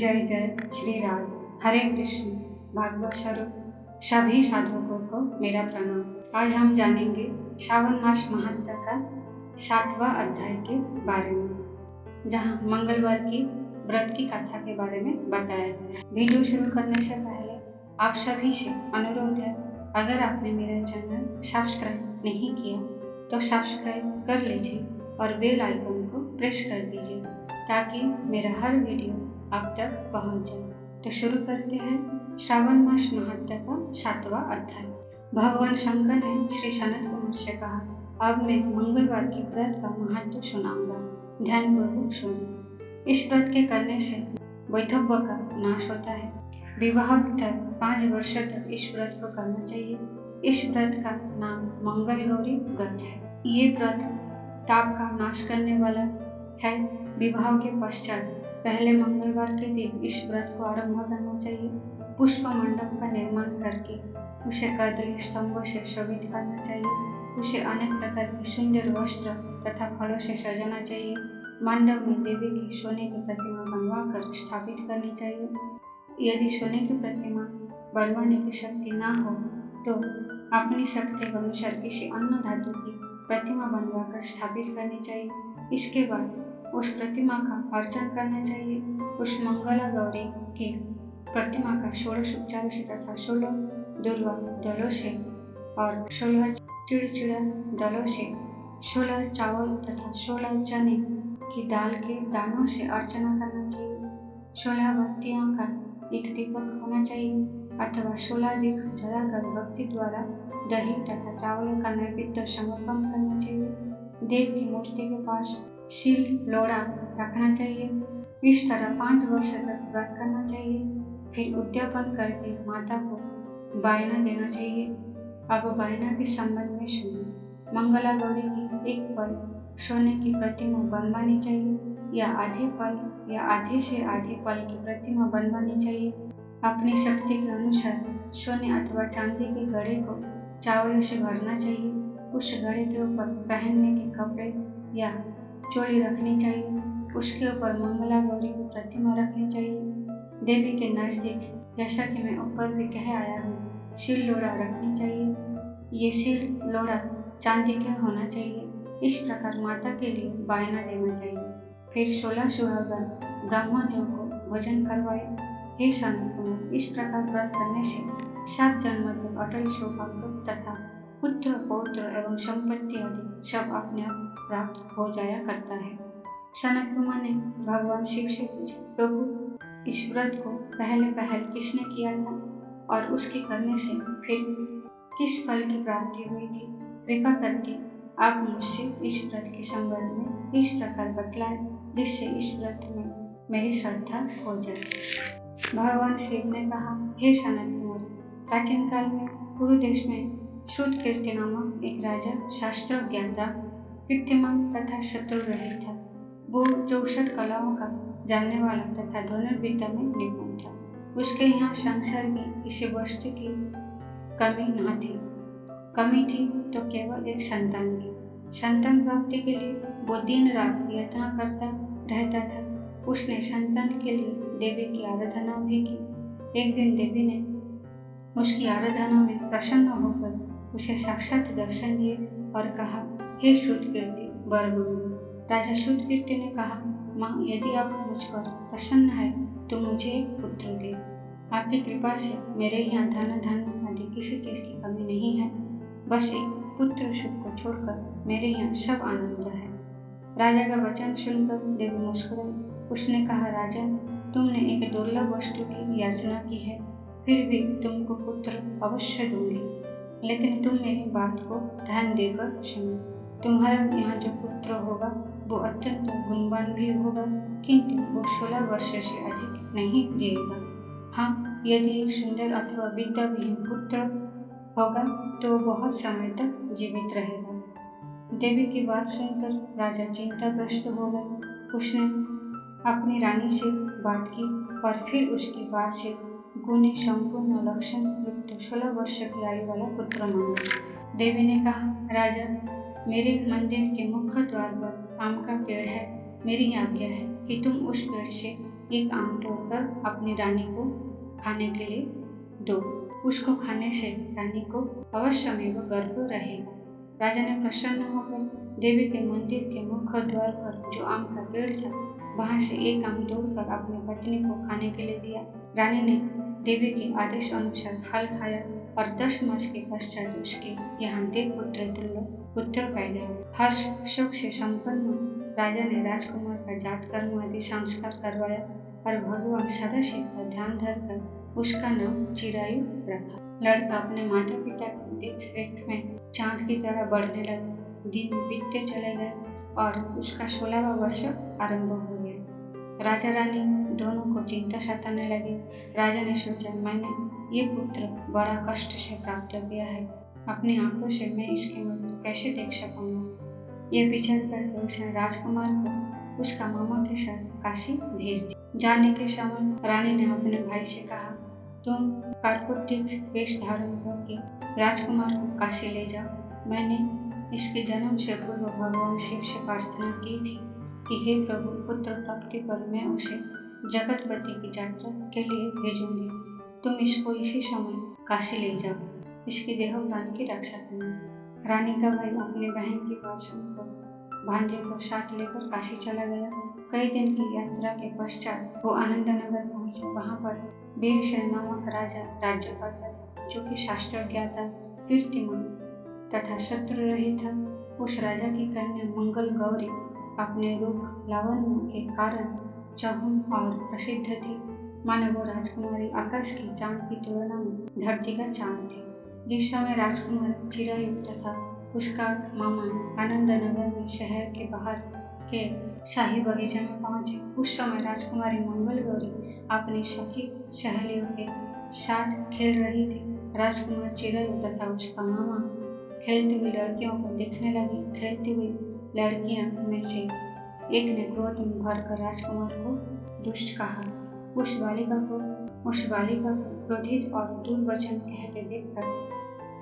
जय जय श्री राम। हरे कृष्ण। भागवत स्वरूप सभी साधुओं को मेरा प्रणाम। आज हम जानेंगे श्रावण मास महात्म का 7वां अध्याय के बारे में, जहाँ मंगलवार की व्रत की कथा के बारे में बताया गया। वीडियो शुरू करने से पहले आप सभी से अनुरोध है, अगर आपने मेरा चैनल सब्सक्राइब नहीं किया तो सब्सक्राइब कर लीजिए और बेल आइकन को प्रेस कर दीजिए ताकि मेरा हर वीडियो आप तक पहुंच जाए। तो शुरू करते हैं श्रावण मास महात्म का 7वां अध्याय। भगवान शंकर ने श्री सनत कुमार से कहा, अब मैं मंगलवार की व्रत का महत्व सुनाऊंगा, ध्यानपूर्वक सुनो। इस व्रत के करने से वैधव्य का नाश होता है। विवाह तक 5 वर्ष तक इस व्रत को करना चाहिए। इस व्रत का नाम मंगल गौरी व्रत है। ये व्रत ताप का नाश करने वाला है। विवाह के पश्चात पहले मंगलवार के दिन इस व्रत को आरंभ करना चाहिए। पुष्प मंडप का निर्माण करके उसे कदली स्तंभों से शोभित करना चाहिए। उसे अनेक प्रकार के सुंदर वस्त्र तथा फलों से सजाना चाहिए। मंडप में देवी की सोने की प्रतिमा बनवाकर स्थापित करनी चाहिए। यदि सोने की प्रतिमा बनवाने की शक्ति ना हो तो अपनी शक्ति के अनुसार किसी अन्य धातु की प्रतिमा बनवाकर स्थापित करनी चाहिए। इसके बाद उस प्रतिमा का अर्चन करना चाहिए। उस मंगला गौरी की प्रतिमा का 16 उपचारों से तथा 16 दुर्वा दलों से और 16 चिड़चिड़ा दलों से, 16 चावल तथा 16 चने की दाल के दानों से अर्चना करना चाहिए। 16 बत्तियों का एक दीपक होना चाहिए अथवा 16 दीप जलाकर भक्ति द्वारा दही तथा चावल का नैवेद्य समर्पण करना चाहिए। देव की मूर्ति के पास शील लोड़ा रखना चाहिए। इस तरह 5 वर्ष तक व्रत करना चाहिए। फिर उद्यापन करके माता को बायना देना चाहिए। अब बायना के संबंध में सुनिए। मंगला गौरी की एक पल सोने की प्रतिमा बनवानी चाहिए या आधे पल या आधे से आधे पल की प्रतिमा बनवानी चाहिए। अपनी शक्ति के अनुसार सोने अथवा चांदी के घड़े को चावल से भरना चाहिए। उस घड़े के ऊपर पहनने के कपड़े या चोली रखनी चाहिए। उसके ऊपर मंगला गौरी की प्रतिमा रखनी चाहिए। देवी के नजदीक, जैसा कि मैं ऊपर भी कह आया हूँ, शील लोड़ा रखनी चाहिए। ये शील लोड़ा चांदी का होना चाहिए। इस प्रकार माता के लिए बायना देना चाहिए। फिर 16 सुहागन ब्राह्मणों को भोजन करवाए। हे सनत कुमार, इस प्रकार व्रत करने से 7 जन्म तक अटल सौभाग्य तथा पुत्र पौत्र एवं संपत्ति आदि सब अपने आप प्राप्त हो जाया करता है। सनत कुमार ने भगवान शिव से पूछा, प्रभु, इस व्रत को पहले किसने किया था और उसके करने से फिर किस फल की प्राप्ति हुई थी? कृपा करके आप मुझसे इस व्रत के संबंध में इस प्रकार बतलाए जिससे इस व्रत में मेरी श्रद्धा हो जाए। भगवान शिव ने कहा, हे सनत कुमार, प्राचीन काल में पूर्व देश में श्रुतकीर्ति नामक एक राजा शास्त्र ज्ञाता, कीर्तिमान तथा शत्रु रहित था। वो 64 कलाओं का जानने वाला तथा धनुर्विद्या में निपुण था। उसके यहाँ संसार में किसी वस्तु की कमी न थी। कमी थी तो केवल एक संतान की। संतान प्राप्ति के लिए वो दिन रात यत्न करता रहता था। उसने संतान के लिए देवी की आराधना भी की। एक दिन देवी ने उसकी आराधना में प्रसन्न होकर उसे साक्षात दर्शन दिए और कहा, हे श्रुतकीर्ति, वर मांगो। राजा श्रुतकीर्ति ने कहा, माँ, यदि आप मुझ पर प्रसन्न है तो मुझे एक पुत्र दे। आपकी कृपा से मेरे यहाँ धन आदि किसी चीज की कमी नहीं है। बस एक पुत्र सुख को छोड़कर मेरे यहाँ सब आनंद है। राजा का वचन सुनकर देवी मुस्कुराई। उसने कहा, राजा, तुमने एक दुर्लभ वस्तु की याचना की है, फिर भी तुमको पुत्र अवश्य दूंगी। लेकिन तुम मेरी बात को ध्यान देकर सुनो। तुम्हारा यहाँ जो पुत्र होगा वो अत्यंत गुणवान भी होगा, किंतु वो 16 वर्ष से अधिक नहीं जिएगा। हाँ, यदि एक सुंदर अथवा विद्याविहीन पुत्र होगा तो बहुत समय तक जीवित रहेगा। देवी की बात सुनकर राजा चिंताग्रस्त हो गए। उसने अपनी रानी से बात की और फिर उसके बाद से गुणी संपूर्ण लक्षण युक्त 16 वर्ष की आयु वाला पुत्र मांगा। देवी ने कहा, राजा, मेरे मंदिर के मुख्य द्वार पर आम का पेड़ है। मेरी आज्ञा है कि तुम उस पेड़ से एक आम तोड़कर अपनी रानी को खाने के लिए दो। उसको खाने से रानी को अवश्यमेव गर्व रहेगा। राजा ने प्रसन्न होकर देवी के मंदिर के मुख्य द्वार पर जो आम का पेड़ था वहां से एक आम तोड़कर अपनी पत्नी को खाने के लिए दिया। रानी ने देवी के आदेश अनुसार फल खाया और 10 मास के पश्चात उसके यहाँ देव पुत्र तुल्य पुत्र पैदा हुए। हर्ष शोक से संपन्न राजा ने राजकुमार का जात कर्म आदि संस्कार करवाया और भगवान सदाशिव का ध्यान धरकर उसका नाम चिरायु रखा। लड़का अपने माता पिता की देख रेख में चांद की तरह बढ़ने लगा। दिन बीतते चले गए और उसका 16वां वर्ष आरंभ हो गया। राजा रानी दोनों को चिंता सताने लगी। राजा ने सोचा, मैंने ये पुत्र बड़ा कष्ट से प्राप्त किया है, अपनी आंखों से मैं इसकी मृत्यु कैसे देख सकूंगा। ये विचार करके उसने राजकुमार को उसका मामा के साथ काशी भेज दिया। जाने के समय रानी ने अपने भाई से कहा, तुम कार्पोटिक वेश धारण करके राजकुमार को काशी ले जाओ। मैंने इसके जन्म से पूर्व भगवान शिव से प्रार्थना की थी कि हे प्रभु, पुत्र प्राप्ति पर मैं उसे जगतपति की यात्रा के लिए भेजूंगी। तुम इसको इसी समय काशी ले जाओ, इसकी देह प्राण की रक्षा करना। रानी का भाई अपनी बहन की बात सुनकर भांजे को साथ लेकर काशी चला गया। कई दिन की यात्रा के पश्चात वो आनंद नगर पहुंचे। वहां पर वीरसेन नामक राजा राज्य करता था, जो कि शास्त्र ज्ञाता, कीर्तिमान तथा शत्रु रहित था। उस राजा की कन्या मंगल गौरी अपने रूप लावण्य के कारण चहुम और प्रसिद्ध थी। मानो वो राजकुमारी आकाश की चांद की तुलना में धरती का चांद थी। जिस समय राजकुमार चिरायु तथा उसका मामा आनंद नगर में शहर के बाहर के शाही बगीचे में पहुंचे, उस समय राजकुमारी मंगल गौरी अपनी सखी सहेलियों के साथ खेल रही थी। राजकुमार चिरायु तथा उसका मामा खेलती हुई लड़कियों को देखने लगे। खेलती हुई लड़कियां में से एक ने क्रोध में भरकर राजकुमार को दुष्ट कहा। उस बालिका को क्रोधित और दुर्वचन कहते देखकर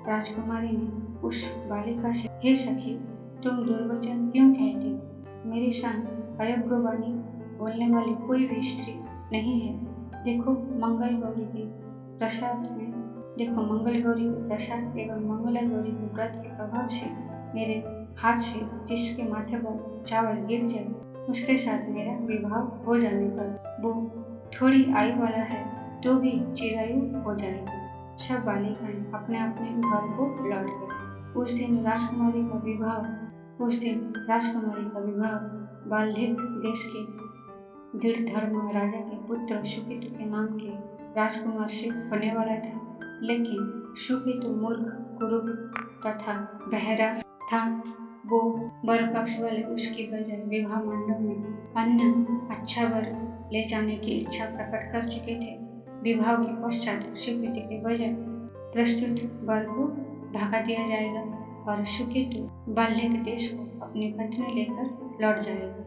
राजकुमारी ने उस बालिका से, हे सखी, तुम दुर्वचन क्यों कहती? मेरे साथ अयोग्य वाणी बोलने वाली कोई भी स्त्री नहीं है। देखो मंगल गौरी के प्रसाद एवं मंगला गौरी के व्रत के प्रभाव से मेरे हाथ से जिसके माथे पर चावल गिर जाए, उसके साथ मेरा विवाह हो जाने पर वो थोड़ी आयु वाला है तो भी चिरायु हो जाएगा। सब बालिकाएं अपने अपने घर को लौट गई। उस दिन राजकुमारी का विवाह बाल्हिक देश के दृढ़धर्म राजा के पुत्र सुकेतु के नाम के राजकुमार से होने वाला था। लेकिन सुकेतु मूर्ख, कुरूप तथा बहरा था। वो वर पक्ष वाले उसकी बजाय विवाह मंडप में अन्य अच्छा वर ले जाने की इच्छा प्रकट कर चुके थे। विवाह के पश्चात सुकेतु के बजाय प्रस्तुत वर को भगा दिया जाएगा और सुकेतु बाल्हिक देश को अपनी पत्नी लेकर लौट जाएगा।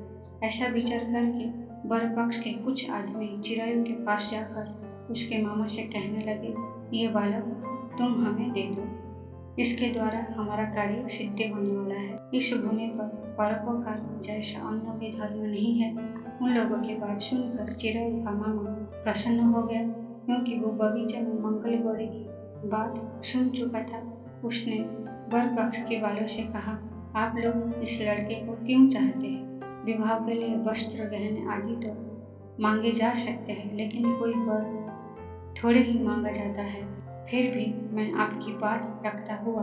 ऐसा विचार करके वर पक्ष के कुछ आदमी चिरायु के पास जाकर उसके मामा से कहने लगे, ये बालक तुम हमें दे दो, इसके द्वारा हमारा कार्य सिद्ध होने वाला है। इस भूमि पर परोपकार जैसा अन्य भी धर्म नहीं है। उन लोगों की बात सुनकर चिरायु का मामा प्रसन्न हो गया, क्योंकि वो बगीचे में मंगल गौरी की बात सुन चुका था। उसने वर पक्ष के वालों से कहा, आप लोग इस लड़के को क्यों चाहते हैं? विवाह के लिए वस्त्र, गहने आदि तो मांगे जा सकते हैं, लेकिन कोई वर थोड़े ही मांगा जाता है। फिर भी मैं आपकी बात रखता हुआ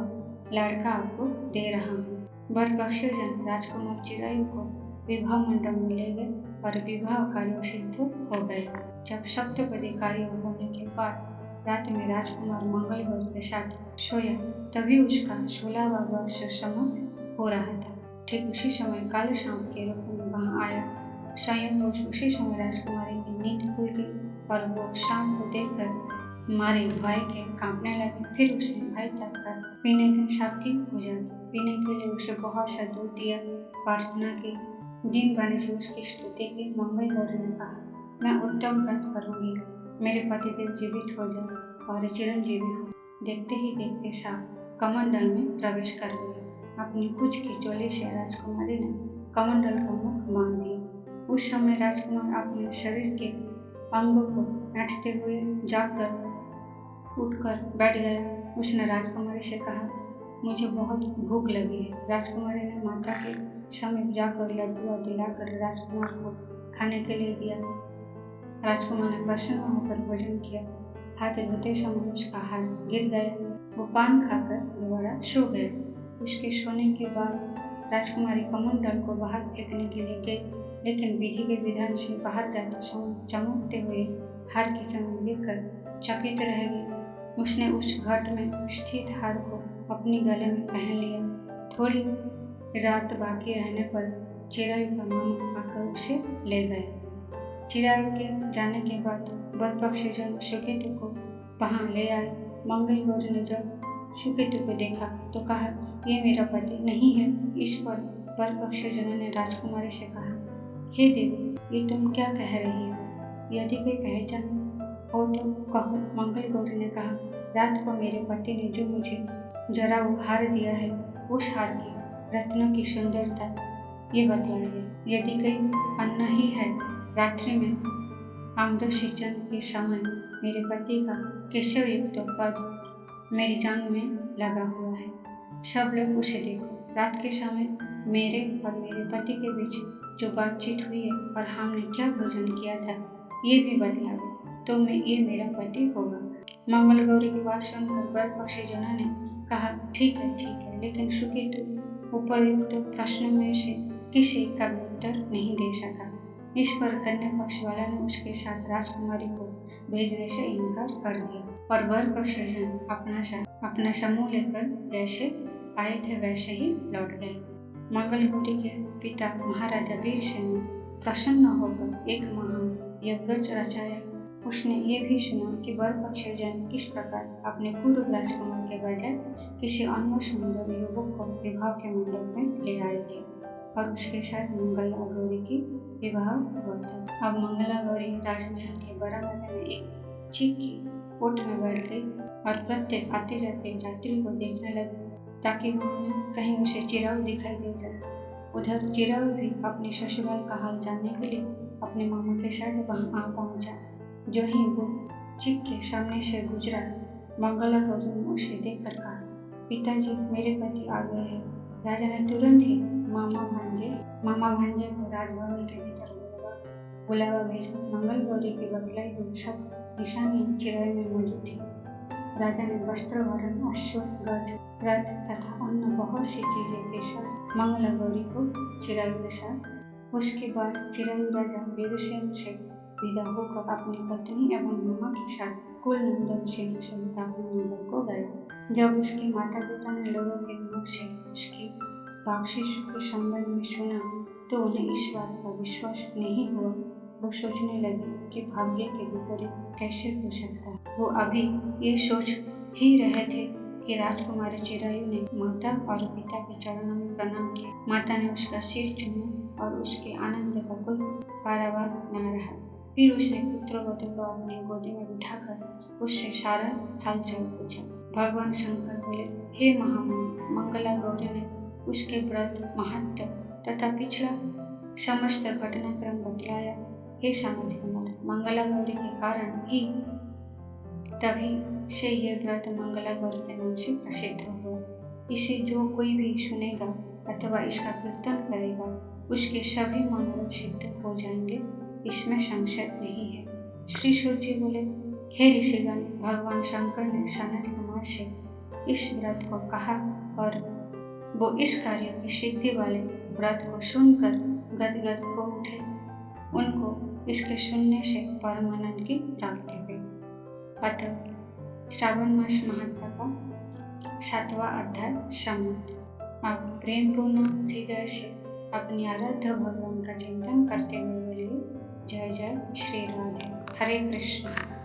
लड़का आपको दे रहा हूँ। वर पक्षजन राजकुमार चिरायु को विवाह मंडप में ले गए और विवाह कार्य सिद्ध हो गए। जब सप्तपदी कार्य होने के बाद रात में राजकुमार मंगल गौरी के साथ सोया, तभी उसका 16वां वर्ष समाप्त हो रहा था। ठीक उसी समय काले सांप के रूप में वहां आया। स्वयं उसी समय राजकुमारी की नींद खुल गई और वो सांप को देखकर मारे भय के कांपने लगे। फिर उसने भय तक कर पीने के सांप की पूजा की। पीने के लिए उसे बहुत सा दूध दिया, प्रार्थना की, दिन भर से उसकी स्तुति की। मंगल गौरी ने कहा, मैं उत्तम व्रत करूंगी, मेरे पतिदेव जीवित हो जाए और चिरंजीवी हो। देखते ही देखते सांप कमंडल में प्रवेश कर गया। अपनी कुछ की चोली से राजकुमारी ने कमंडल का मुख बांध दिया। उस समय राजकुमार अपने शरीर के अंगों को नटते हुए जाकर उठकर बैठ गया। उसने राजकुमारी से कहा, मुझे बहुत भूख लगी है। राजकुमारी ने माता के समीप जाकर लड्डुआ दिलाकर राजकुमार को खाने के लिए दिया। राजकुमार ने प्रसन्न होकर भोजन किया। हाथ धोते समय उसका हाथ गिर गया। वो पान खाकर दोबारा सो गया। उसके सोने के बाद राजकुमारी कमंडल को बाहर फेंकने के लिए गई, लेकिन विधि के विधान से बाहर जाते समय चमकते हुए हार की चमक देखकर चकित रह गई। उसने उस घट में स्थित हार को अपने गले में पहन लिया। थोड़ी रात बाकी रहने पर चिरायु का मामा आकर उसे ले गया। चिरायु के जाने के बाद वर पक्षीजन सुकेतु को वहाँ ले आए। मंगल गौरी ने जब सुकेतु को देखा तो कहा, ये मेरा पति नहीं है। इस पर वर पक्षीजनों ने राजकुमारी से कहा, हे देवी, ये तुम क्या कह रही हो? यदि कोई पहचान हो तो कहो। मंगल गौरी ने कहा, रात को मेरे पति ने जो मुझे जरा हार दिया है, उस हार की रत्नों की सुंदरता ये बतलाइए। यदि कोई अन्न ही है, रात्रि में आम्रसिंचन के समय मेरे पति का केशव युक्त पद मेरी जांघ में लगा हुआ है। सब लोग उसे देखो। रात के समय मेरे और मेरे पति के बीच जो बातचीत हुई है और हमने क्या भोजन किया था, ये भी बतला दो, तो मैं ये मेरा पति होगा। मंगल गौरी की बात सुनकर वर पक्षीजनों ने कहा, ठीक है, लेकिन सुकेतु उपयुक्त प्रश्नों में से किसी का भी उत्तर नहीं दे सका। इस पर कन्या पक्ष वाला ने उसके साथ राजकुमारी को भेजने से इनकार कर दिया और वर पक्षीजन अपना समूह लेकर जैसे आए थे वैसे ही लौट गए। मंगल गौरी के पिता महाराजा वीरसेन ने प्रसन्न होकर एक महान यज्ञ रचाया। उसने ये भी सुना कि वर पक्षीजन किस प्रकार अपने पूर्व राजकुमार के बजाय किसी अन्य सुंदर युवक को विवाह के मंडप में ले आए थे और उसके साथ मंगला गौरी की विवाह हुआ था। अब मंगला गौरी राजमहल के बरामदे में एक चीक की ओट में बैठ गई और प्रत्येक आते जाते यात्री को देखने लगी ताकि कहीं उसे चिरायु दिखाई दे जाए। उधर चिरायु भी अपने ससुराल का हाल जानने के लिए अपने मामा के साथ वहां आ पहुंचा। जो ही वो चीक के सामने से गुजरा, मंगला गौरी ने उसे देखकर कहा, पिताजी, मेरे पति आ गए हैं। राजा ने तुरंत ही मामा भांजे को राजभवन के भीतर बुलावा भेजा। मंगल गौरी की बतलाई हुई सब निशानियां चिरायु में मौजूद थी। राजा ने वस्त्र वरण, अश्व, गज, रथ तथा अन्य बहुत सी चीजें के साथ मंगला गौरी को चिरायु के साथ। उसके बाद चिरायु राजा वीरसेन से विदा होकर अपनी पत्नी एवं मामा के साथ कुल नंदन सिंह सहित नगर को गया। जब उसके माता पिता ने लोगों के मुख से उसकी बख्शिश के संबंध में सुना तो उन्हें इस बात का विश्वास नहीं हुआ। वो सोचने लगे कि भाग्य के विपरीत कैसे हो सकता है। वो अभी ये सोच ही रहे थे कि राजकुमारी चिरायु ने माता और पिता के चरणों में प्रणाम किया। माता ने उसका सिर चूमा और उसके आनंद का कोई पारावार न रहा। फिर उसने पुत्रवधू को अपनी गोदी में बिठाकर उससे सारा हालचाल पूछा। भगवान शंकर बोले, हे महामुनि, मंगला गौरी ने उसके व्रत, महत्व तथा पिछला समस्त घटनाक्रम बतलाया। हे सामंत कुमार, मंगला गौरी के कारण ही तभी से यह व्रत मंगला गौरी के नाम से प्रसिद्ध हुआ। इसे जो कोई भी सुनेगा अथवा इसका कीर्तन करेगा, उसके सभी मनोरथ सिद्ध हो जाएंगे, इसमें संशय नहीं है। श्री सूत जी बोले, हे ऋषिगण, भगवान शंकर ने सनत कुमार से इस व्रत को कहा और वो इस कार्य की सिद्धि वाले व्रत को सुनकर गदगद हो उठे। उनको इसके सुनने से परमानंद की प्राप्ति हुई। अतः श्रावण मास महात्मा का 7वां अध्याय समाप्त। आप प्रेमपूर्ण हृदय से अपने आराध्य भगवान का चिंतन करते हुए बोलिए, जय जय श्री राधे। हरे कृष्ण।